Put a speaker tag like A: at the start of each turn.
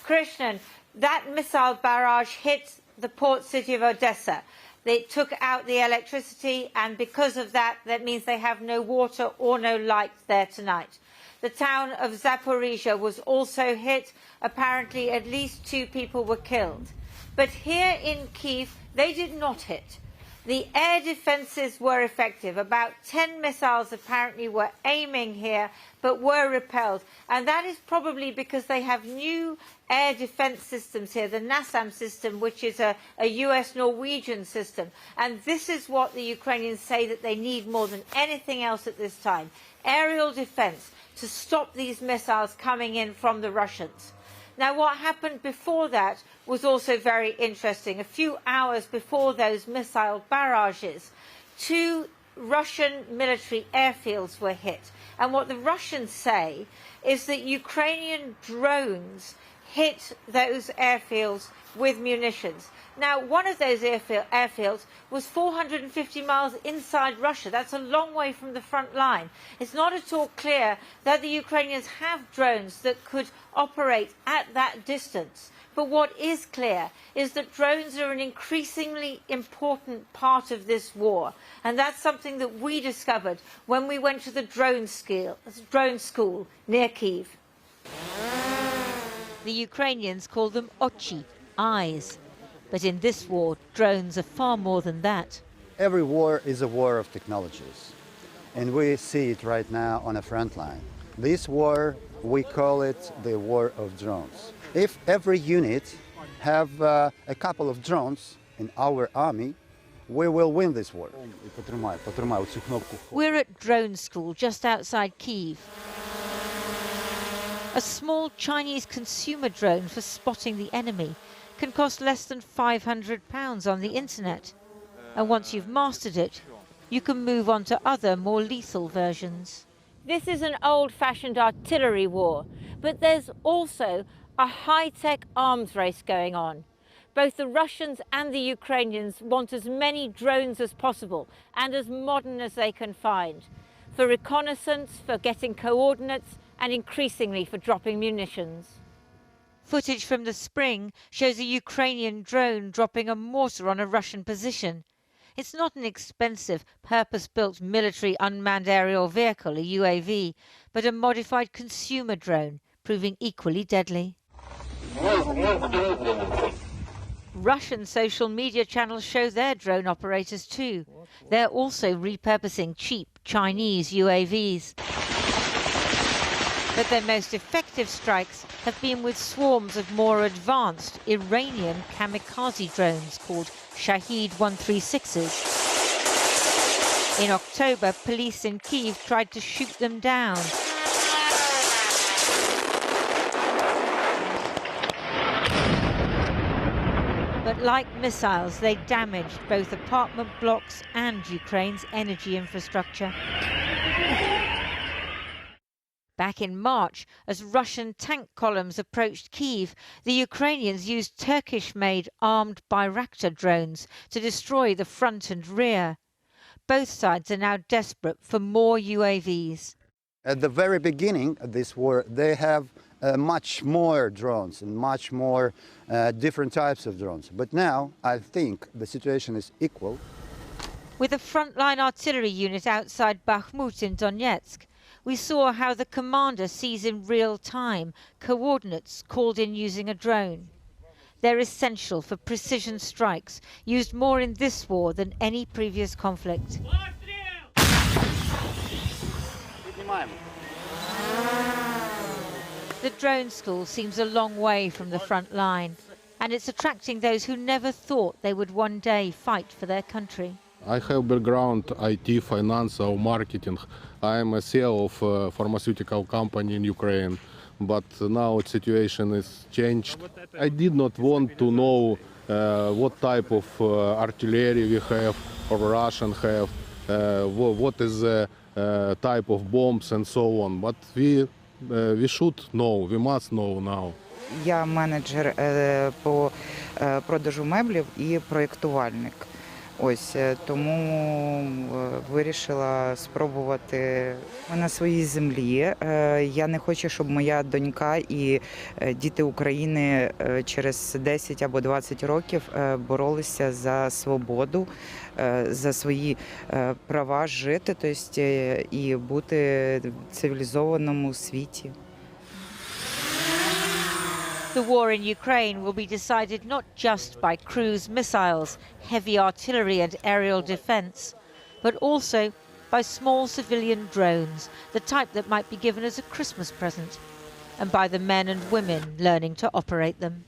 A: Krishnan, that missile barrage hit the port city of Odessa. They took out the electricity, and because of that, that means they have no water or no light there tonight. The town of Zaporizhia was also hit. Apparently, at least 2 people were killed. But here in Kyiv, they did not hit. The air defences were effective. About 10 missiles apparently were aiming here, but were repelled. And that is probably because they have new air defence systems here, the NASAM system, which is a US-Norwegian system. And this is what the Ukrainians say that they need more than anything else at this time. Aerial defence to stop these missiles coming in from the Russians. Now, what happened before that was also very interesting. A few hours before those missile barrages, 2 Russian military airfields were hit. And what the Russians say is that Ukrainian drones hit those airfields with munitions. Now, one of those airfields was 450 miles inside Russia. That's a long way from the front line. It's not at all clear that the Ukrainians have drones that could operate at that distance. But what is clear is that drones are an increasingly important part of this war. And that's something that we discovered when we went to the drone school near Kyiv. The Ukrainians call them ochi, eyes. But in this war, drones are far more than that.
B: Every war is a war of technologies. And we see it right now on the front line. This war, we call it the war of drones. If every unit have a couple of drones in our army, we will win this war.
A: We're at drone school just outside Kyiv. A small Chinese consumer drone for spotting the enemy can cost less than £500 on the internet. And once you've mastered it, you can move on to other, more lethal versions. This is an old-fashioned artillery war, but there's also a high-tech arms race going on. Both the Russians and the Ukrainians want as many drones as possible and as modern as they can find, for reconnaissance, for getting coordinates, and increasingly for dropping munitions. Footage from the spring shows a Ukrainian drone dropping a mortar on a Russian position. It's not an expensive, purpose-built military unmanned aerial vehicle, a UAV, but a modified consumer drone, proving equally deadly. Russian social media channels show their drone operators too. They're also repurposing cheap Chinese UAVs. But their most effective strikes have been with swarms of more advanced Iranian kamikaze drones called Shahed 136s. In October, police in Kyiv tried to shoot them down. But like missiles, they damaged both apartment blocks and Ukraine's energy infrastructure. Back in March, as Russian tank columns approached Kyiv, the Ukrainians used Turkish-made armed Bayraktar drones to destroy the front and rear. Both sides are now desperate for more UAVs.
B: At the very beginning of this war, they have much more drones and much more different types of drones. But now, I think the situation is equal.
A: With a frontline artillery unit outside Bakhmut in Donetsk, we saw how the commander sees in real time coordinates called in using a drone. They're essential for precision strikes, used more in this war than any previous conflict. The drone school seems a long way from the front line, and it's attracting those who never thought they would one day fight for their country.
C: I have background IT, finance or marketing. I am a CEO of a pharmaceutical company in Ukraine, but now the situation is changed. I did not want to know what type of artillery we have or Russian have, what is the type of bombs and so on. But we should know, we must know now.
D: Я менеджер по продажу меблів і проєктувальник. Ось тому вирішила спробувати на своїй землі. Я не хочу, щоб моя донька і діти України через 10 або 20 років боролися за свободу, за свої права жити, тобто і бути в цивілізованому світі.
A: The war in Ukraine will be decided not just by cruise missiles, heavy artillery and aerial defence, but also by small civilian drones, the type that might be given as a Christmas present, and by the men and women learning to operate them.